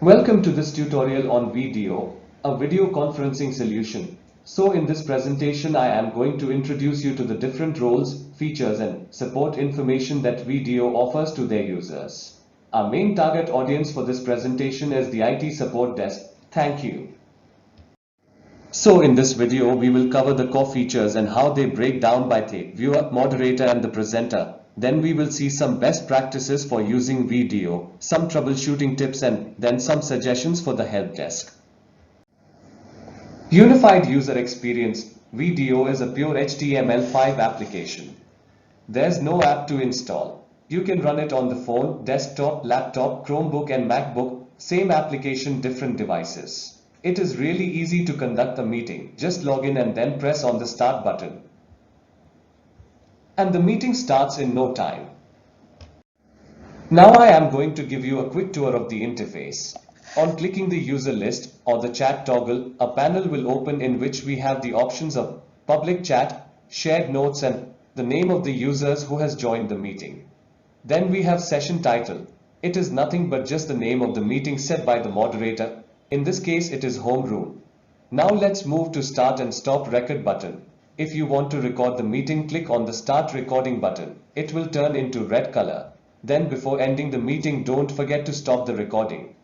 Welcome to this tutorial on VDO, a video conferencing solution. So in this presentation I am going to introduce you to the different roles, features and support information that VDO offers to their users. Our main target audience for this presentation is the IT support desk. Thank you. So in this video we will cover the core features and how they break down by the viewer, moderator and the presenter. Then we will see some best practices for using VDO, some troubleshooting tips and then some suggestions for the help desk. Unified User Experience. VDO is a pure HTML5 application. There's no app to install. You can run it on the phone, desktop, laptop, Chromebook and MacBook, same application, different devices. It is really easy to conduct a meeting. Just log in and then press on the start button. And the meeting starts in no time. Now I am going to give you a quick tour of the interface. On clicking the user list or the chat toggle, a panel will open in which we have the options of public chat, shared notes and the name of the users who has joined the meeting. Then we have session title. It is nothing but just the name of the meeting set by the moderator. In this case it is home room. Now let's move to start and stop record button. If you want to record the meeting, click on the start recording button. It will turn into red color. Then before ending the meeting, don't forget to stop the recording.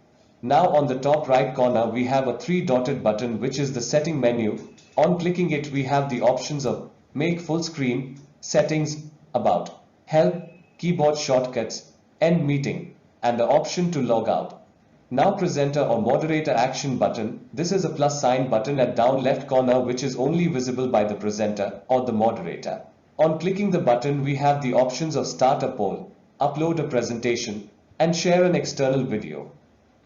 Now on the top right corner we have a 3-dotted button which is the setting menu. On clicking it we have the options of make full screen, settings, about, help, keyboard shortcuts, end meeting and the option to log out. Now presenter or moderator action button. This is a plus sign button at down left corner which is only visible by the presenter or the moderator. On clicking the button we have the options of start a poll, upload a presentation and share an external video.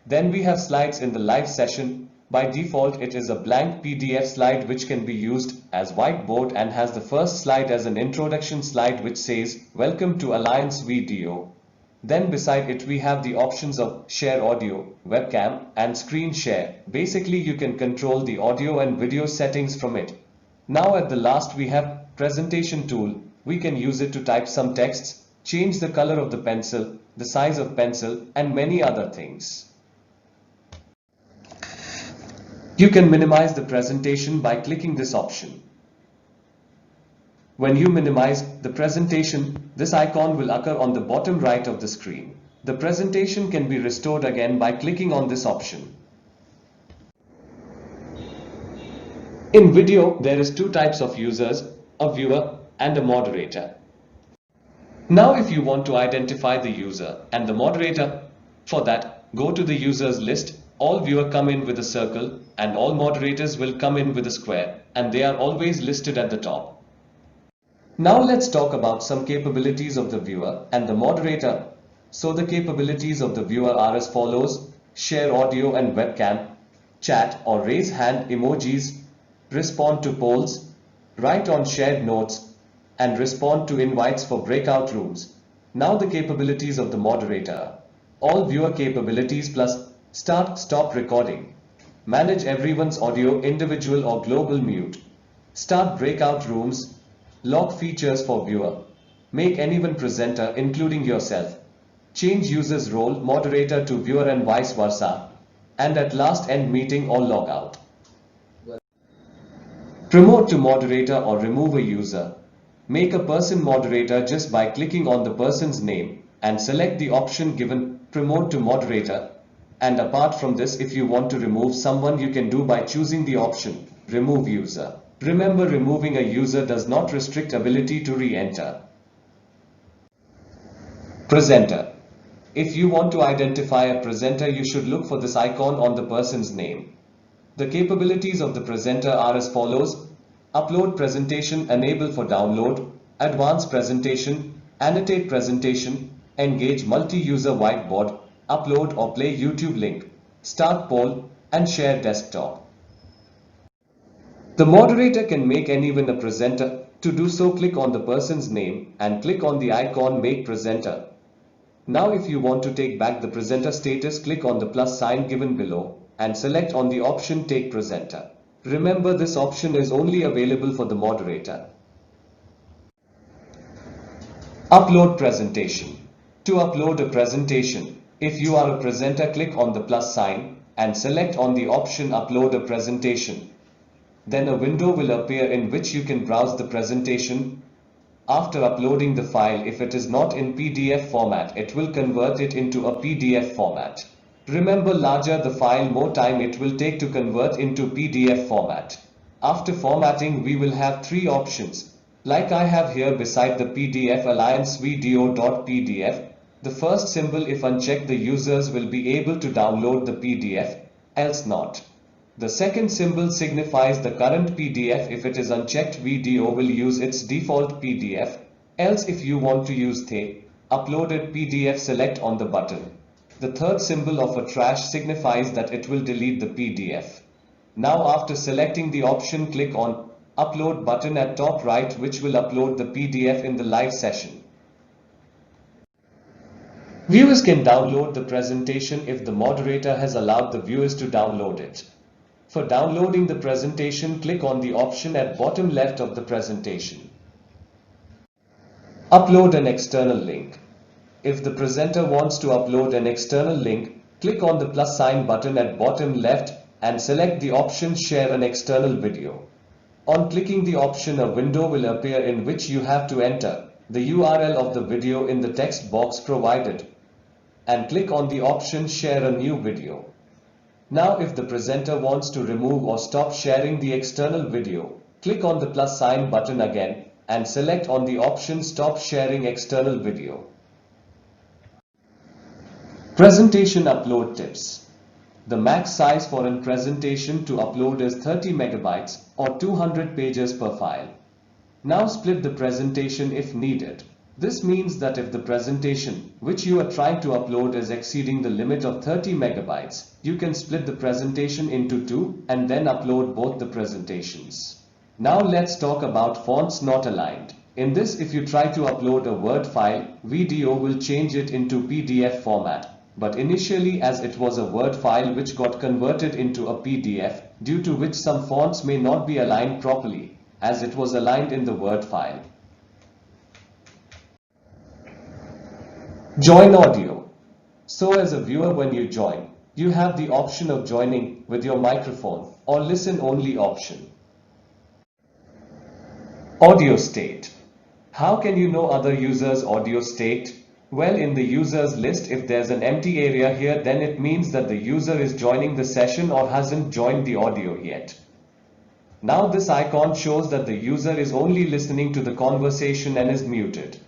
Then we have slides in the live session. By default it is a blank PDF slide which can be used as whiteboard and has the first slide as an introduction slide which says welcome to Alliance VDO. Then beside it we have the options of share audio, webcam and screen share. Basically you can control the audio and video settings from it. Now at the last we have presentation tool. We can use it to type some texts, change the color of the pencil, the size of pencil and many other things. You can minimize the presentation by clicking this option. When you minimize the presentation, this icon will occur on the bottom right of the screen. The presentation can be restored again by clicking on this option. In video, there is two types of users, a viewer and a moderator. Now if you want to identify the user and the moderator, for that, go to the users list. All viewers come in with a circle and all moderators will come in with a square and they are always listed at the top. Now let's talk about some capabilities of the viewer and the moderator. So the capabilities of the viewer are as follows: share audio and webcam, chat or raise hand emojis, respond to polls, write on shared notes, and respond to invites for breakout rooms. Now the capabilities of the moderator. All viewer capabilities plus start stop recording, manage everyone's audio individual or global mute, start breakout rooms, lock features for viewer, make anyone presenter including yourself, change user's role moderator to viewer and vice versa, and at last end meeting or log out. Promote to moderator or remove a user. Make a person moderator just by clicking on the person's name and select the option given promote to moderator. And apart from this, if you want to remove someone, you can do by choosing the option remove user. Remember, removing a user does not restrict ability to re-enter. Presenter. If you want to identify a presenter, you should look for this icon on the person's name. The capabilities of the presenter are as follows: upload presentation, enable for download, advanced presentation, annotate presentation, engage multi-user whiteboard, upload or play YouTube link, start poll and share desktop. The moderator can make anyone a presenter. To do so, click on the person's name and click on the icon make presenter. Now if you want to take back the presenter status, click on the plus sign given below and select on the option take presenter. Remember, this option is only available for the moderator. Upload presentation. To upload a presentation, If you are a presenter, click on the plus sign and select on the option Upload a presentation. Then a window will appear in which you can browse the presentation. After uploading the file, if it is not in PDF format, it will convert it into a PDF format. Remember, larger the file, more time it will take to convert into PDF format. After formatting, we will have three options, like I have here beside the PDF Alliance VDO.pdf. The first symbol, if unchecked, the users will be able to download the PDF, else not. The second symbol signifies the current PDF. If it is unchecked, VDO will use its default PDF, else if you want to use the uploaded PDF, select on the button. The third symbol of a trash signifies that it will delete the PDF. Now after selecting the option, click on Upload button at top right, which will upload the PDF in the live session. Viewers can download the presentation if the moderator has allowed the viewers to download it. For downloading the presentation, click on the option at bottom left of the presentation. Upload an external link. If the presenter wants to upload an external link, click on the plus sign button at bottom left and select the option Share an external video. On clicking the option, a window will appear in which you have to enter the URL of the video in the text box provided and click on the option Share a new video. Now if the presenter wants to remove or stop sharing the external video, click on the plus sign button again and select on the option Stop sharing external video. Presentation upload tips. The max size for a presentation to upload is 30 megabytes or 200 pages per file. Now split the presentation if needed. This means that if the presentation which you are trying to upload is exceeding the limit of 30 megabytes, you can split the presentation into two and then upload both the presentations. Now let's talk about fonts not aligned. In this, if you try to upload a Word file, VDO will change it into PDF format. But initially, as it was a Word file which got converted into a PDF, due to which some fonts may not be aligned properly, as it was aligned in the Word file. Join audio. So as a viewer, when you join, you have the option of joining with your microphone or listen only option. Audio state. How can you know other users' audio state? Well, in the users list, if there's an empty area here, then it means that the user is joining the session or hasn't joined the audio yet. Now this icon shows that the user is only listening to the conversation and is muted.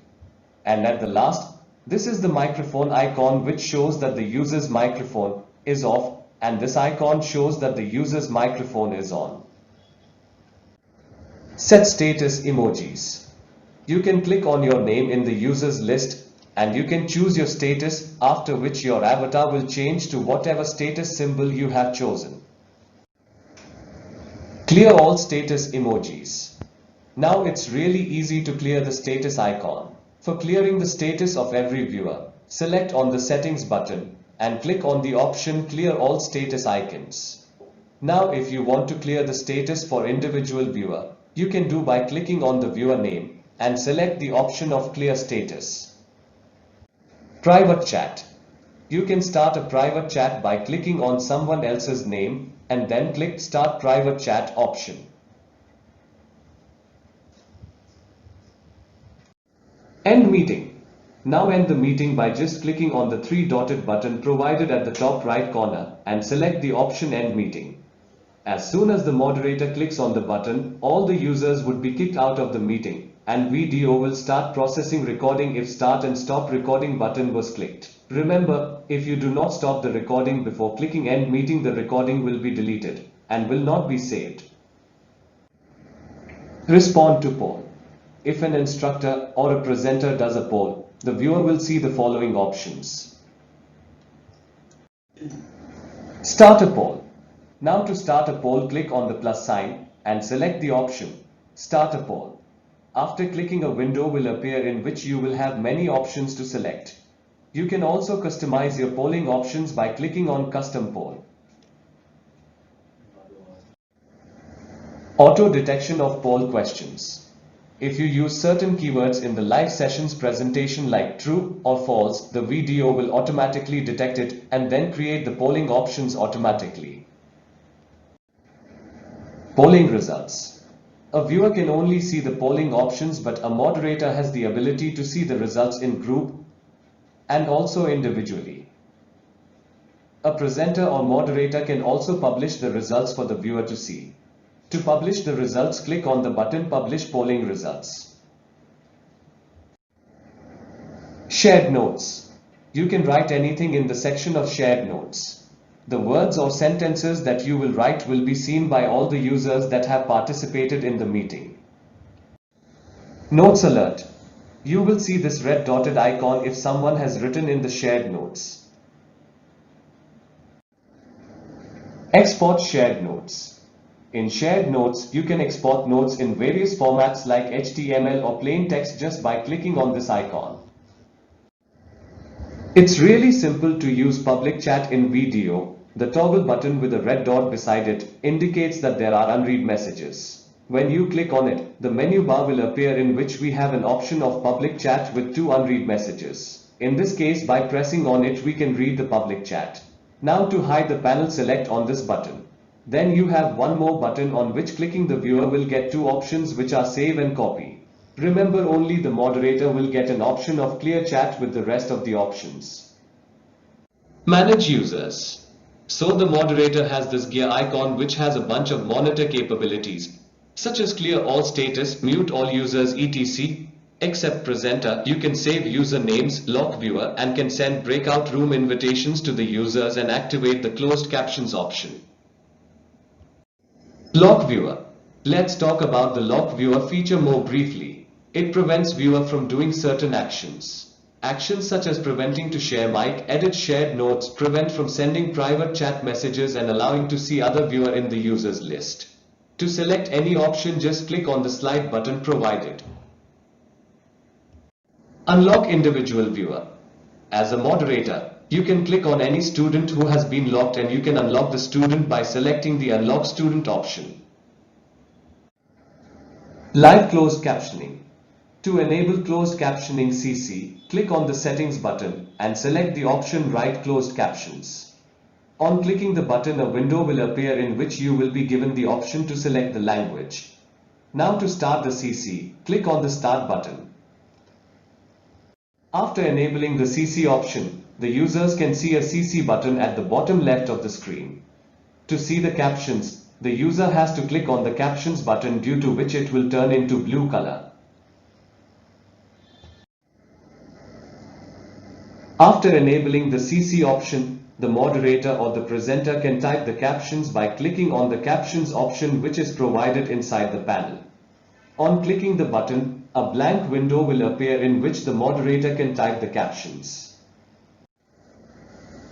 And at the last, this is the microphone icon, which shows that the user's microphone is off, and this icon shows that the user's microphone is on. Set status emojis. You can click on your name in the users list and you can choose your status, after which your avatar will change to whatever status symbol you have chosen. Clear all status emojis. Now it's really easy to clear the status icon. For clearing the status of every viewer, select on the settings button and click on the option Clear all status icons. Now if you want to clear the status for individual viewer, you can do by clicking on the viewer name and select the option of Clear status. Private chat. You can start a private chat by clicking on someone else's name and then click Start Private Chat option. End meeting. Now end the meeting by just clicking on the three dotted button provided at the top right corner and select the option End meeting. As soon as the moderator clicks on the button, all the users would be kicked out of the meeting and VDO will start processing recording if Start and Stop Recording button was clicked. Remember, if you do not stop the recording before clicking End meeting, the recording will be deleted and will not be saved. Respond to poll. If an instructor or a presenter does a poll, the viewer will see the following options. Start a poll. Now to start a poll, click on the plus sign and select the option Start a poll. After clicking, a window will appear in which you will have many options to select. You can also customize your polling options by clicking on Custom Poll. Auto detection of poll questions. If you use certain keywords in the live session's presentation like true or false, the VDO will automatically detect it and then create the polling options automatically. Polling results. A viewer can only see the polling options, but a moderator has the ability to see the results in group and also individually. A presenter or moderator can also publish the results for the viewer to see. To publish the results, click on the button Publish Polling Results. Shared Notes. You can write anything in the section of Shared Notes. The words or sentences that you will write will be seen by all the users that have participated in the meeting. Notes Alert. You will see this red dotted icon if someone has written in the shared notes. Export shared notes. In shared notes, you can export notes in various formats like HTML or plain text just by clicking on this icon. It's really simple to use public chat in VDO. The toggle button with a red dot beside it indicates that there are unread messages. When you click on it, the menu bar will appear in which we have an option of public chat with 2 unread messages. In this case, by pressing on it, we can read the public chat. Now to hide the panel, select on this button. Then you have one more button on which clicking the viewer will get 2 options, which are save and copy. Remember, only the moderator will get an option of clear chat with the rest of the options. Manage users. So the moderator has this gear icon which has a bunch of monitor capabilities, such as clear all status, mute all users, etc. Except presenter, you can save user names, lock viewer, and can send breakout room invitations to the users and activate the closed captions option. Lock viewer. Let's talk about the lock viewer feature more briefly. It prevents viewer from doing certain actions. Actions such as preventing to share mic, edit shared notes, prevent from sending private chat messages, and allowing to see other viewer in the users list. To select any option, just click on the slide button provided. Unlock individual viewer. As a moderator, you can click on any student who has been locked and you can unlock the student by selecting the Unlock Student option. Live closed captioning. To enable closed captioning CC, click on the Settings button and select the option Write Closed Captions. On clicking the button, a window will appear in which you will be given the option to select the language. Now to start the CC, click on the Start button. After enabling the CC option, the users can see a CC button at the bottom left of the screen. To see the captions, the user has to click on the Captions button, due to which it will turn into blue color. After enabling the CC option, the moderator or the presenter can type the captions by clicking on the Captions option, which is provided inside the panel. On clicking the button, a blank window will appear in which the moderator can type the captions.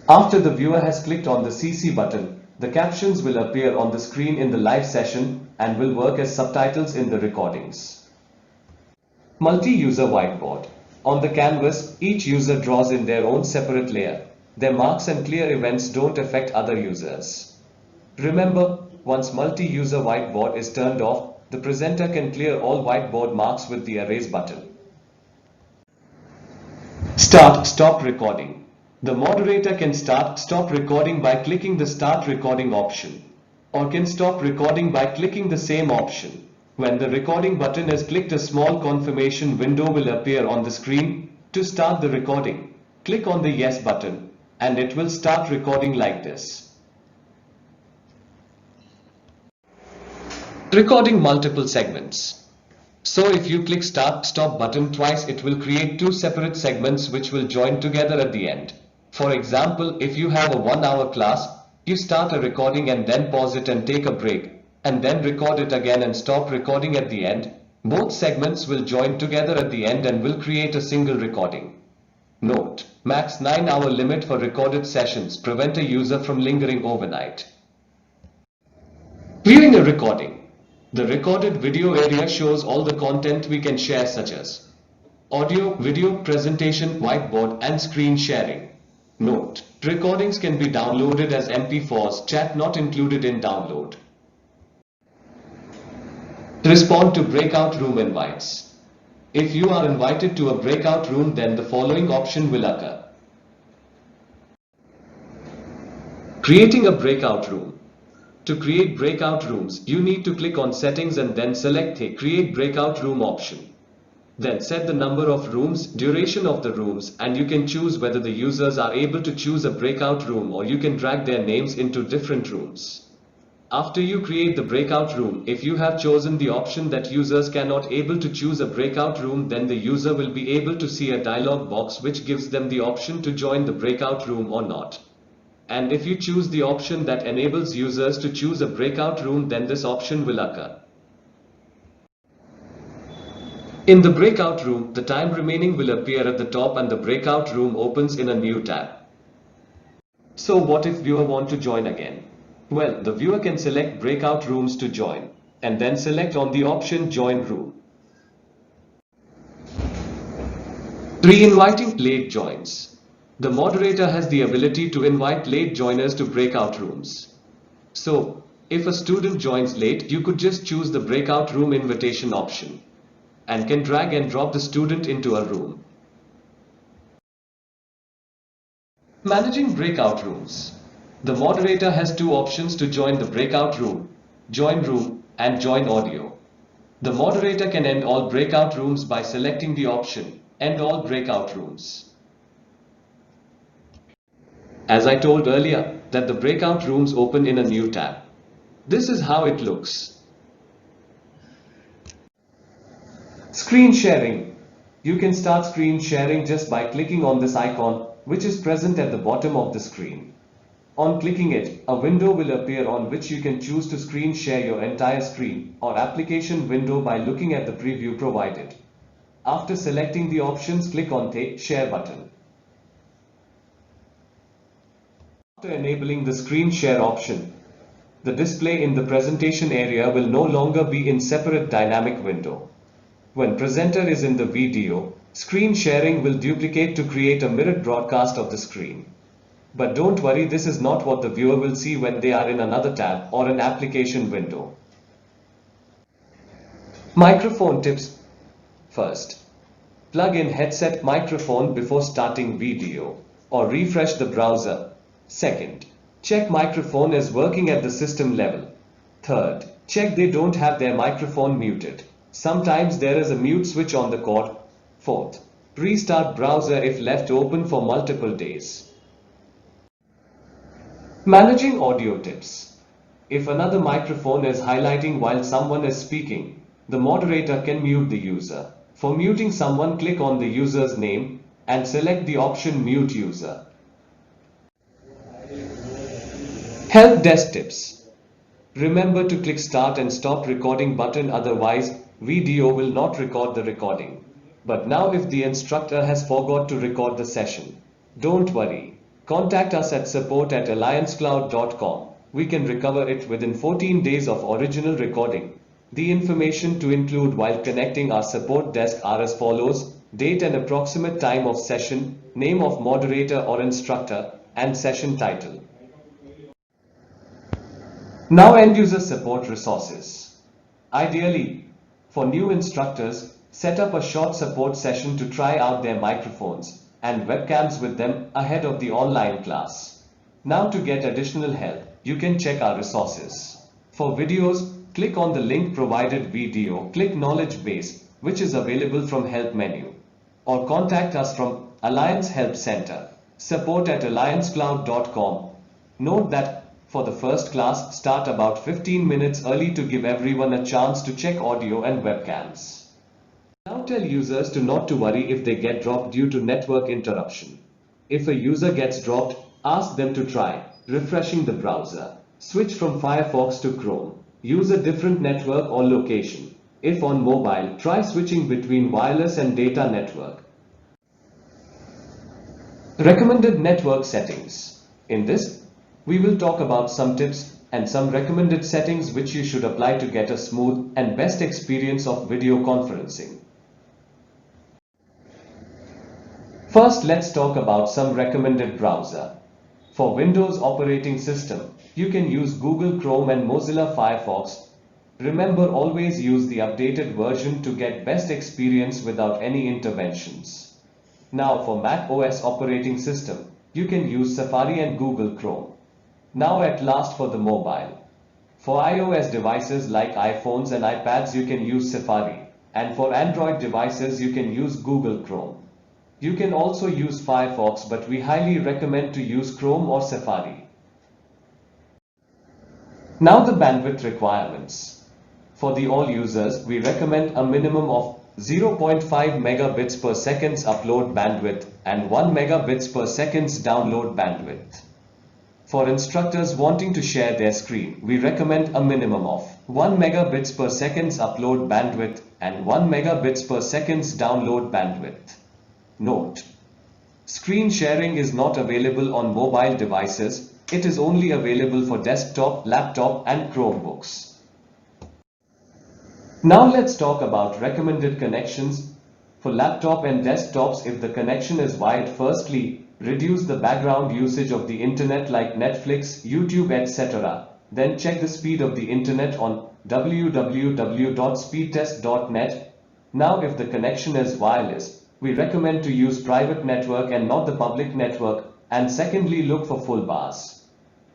After the viewer has clicked on the CC button, the captions will appear on the screen in the live session and will work as subtitles in the recordings. Multi-user whiteboard. On the canvas, each user draws in their own separate layer. Their marks and clear events don't affect other users. Remember, once multi-user whiteboard is turned off, the presenter can clear all whiteboard marks with the Erase button. Stop recording. The moderator can stop recording by clicking the Start Recording option, or can stop recording by clicking the same option. When the recording button is clicked, a small confirmation window will appear on the screen. To start the recording, click on the Yes button, and it will start recording like this. Recording multiple segments. So if you click Stop button twice, it will create 2 separate segments which will join together at the end. For example, if you have a 1-hour class, you start a recording and then pause it and take a break, and then record it again and stop recording at the end. Both segments will join together at the end and will create a single recording. Note: max 9-hour limit for recorded sessions. Prevent a user from lingering overnight. Viewing a recording. The recorded video area shows all the content we can share, such as audio, video, presentation, whiteboard, and screen sharing. Note: recordings can be downloaded as MP4s, chat not included in download. Respond to breakout room invites. If you are invited to a breakout room, then the following option will occur. Creating a breakout room. To create breakout rooms, you need to click on Settings and then select the Create Breakout Room option. Then set the number of rooms, duration of the rooms, and you can choose whether the users are able to choose a breakout room or you can drag their names into different rooms. After you create the breakout room, if you have chosen the option that users cannot able to choose a breakout room, then the user will be able to see a dialog box which gives them the option to join the breakout room or not. And if you choose the option that enables users to choose a breakout room, then this option will occur. In the breakout room, the time remaining will appear at the top and the breakout room opens in a new tab. So what if viewer want to join again? Well, the viewer can select breakout rooms to join and then select on the option Join Room. 3. Inviting late joins. The moderator has the ability to invite late joiners to breakout rooms. So, if a student joins late, you could just choose the breakout room invitation option and can drag and drop the student into a room. Managing breakout rooms. The moderator has two options to join the breakout room: Join Room and Join Audio. The moderator can end all breakout rooms by selecting the option End All Breakout Rooms. As I told earlier, that the breakout rooms open in a new tab. This is how it looks. Screen sharing. You can start screen sharing just by clicking on this icon, which is present at the bottom of the screen. On clicking it, a window will appear on which you can choose to screen share your entire screen or application window by looking at the preview provided. After selecting the options, click on the Share button. After enabling the screen share option, the display in the presentation area will no longer be in separate dynamic window. When presenter is in the video, screen sharing will duplicate to create a mirrored broadcast of the screen. But don't worry, this is not what the viewer will see when they are in another tab or an application window. Microphone tips. First, plug in headset microphone before starting video or refresh the browser. Second, check microphone is working at the system level. Third, check they don't have their microphone muted. Sometimes there is a mute switch on the cord. Fourth, restart browser if left open for multiple days. Managing audio tips. If another microphone is highlighting while someone is speaking, the moderator can mute the user. For muting someone, click on the user's name and select the option Mute User. Help desk tips. Remember to click Start and Stop Recording button, otherwise VDO will not record the recording. But now if the instructor has forgot to record the session, don't worry. Contact us at support@alliancecloud.com. We can recover it within 14 days of original recording. The information to include while connecting our support desk are as follows: date and approximate time of session, name of moderator or instructor, and session title. Now end user support resources. Ideally, for new instructors, set up a short support session to try out their microphones and webcams with them ahead of the online class. Now to get additional help, you can check our resources. For videos, click on the link provided video, click Knowledge Base, which is available from Help menu. Or contact us from Alliance Help Center, support@alliancecloud.com. Note that for the first class, start about 15 minutes early to give everyone a chance to check audio and webcams. Now tell users not to worry if they get dropped due to network interruption. If a user gets dropped, ask them to try refreshing the browser. Switch from Firefox to Chrome. Use a different network or location. If on mobile, try switching between wireless and data network. Recommended network settings. In this, we will talk about some tips and some recommended settings which you should apply to get a smooth and best experience of video conferencing. First, let's talk about some recommended browser. For Windows operating system, you can use Google Chrome and Mozilla Firefox. Remember, always use the updated version to get best experience without any interventions. Now for Mac OS operating system, you can use Safari and Google Chrome. Now at last for the mobile. For iOS devices like iPhones and iPads you can use Safari, and for Android devices you can use Google Chrome. You can also use Firefox, but we highly recommend to use Chrome or Safari. Now the bandwidth requirements. For the all users, we recommend a minimum of 0.5 megabits per second upload bandwidth and 1 megabits per second download bandwidth. For instructors wanting to share their screen, we recommend a minimum of 1 megabits per second upload bandwidth and 1 megabits per second download bandwidth. Note: screen sharing is not available on mobile devices. It is only available for desktop, laptop and Chromebooks. Now let's talk about recommended connections for laptop and desktops. If the connection is wired, firstly, reduce the background usage of the internet like Netflix, YouTube, etc. Then check the speed of the internet on www.speedtest.net. Now if the connection is wireless, we recommend to use private network and not the public network, and secondly, look for full bars.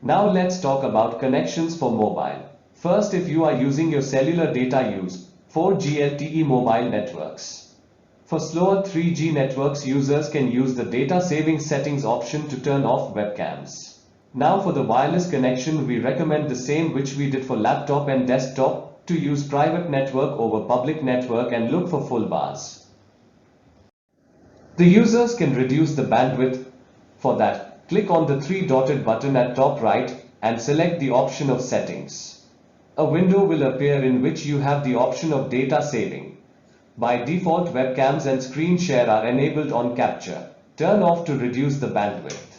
Now let's talk about connections for mobile. First, if you are using your cellular data, use 4G LTE mobile networks. For slower 3G networks, users can use the data saving settings option to turn off webcams. Now for the wireless connection, we recommend the same which we did for laptop and desktop, to use private network over public network and look for full bars. The users can reduce the bandwidth. For that, click on the three dotted button at top right and select the option of settings. A window will appear in which you have the option of data saving. By default, webcams and screen share are enabled on capture. Turn off to reduce the bandwidth.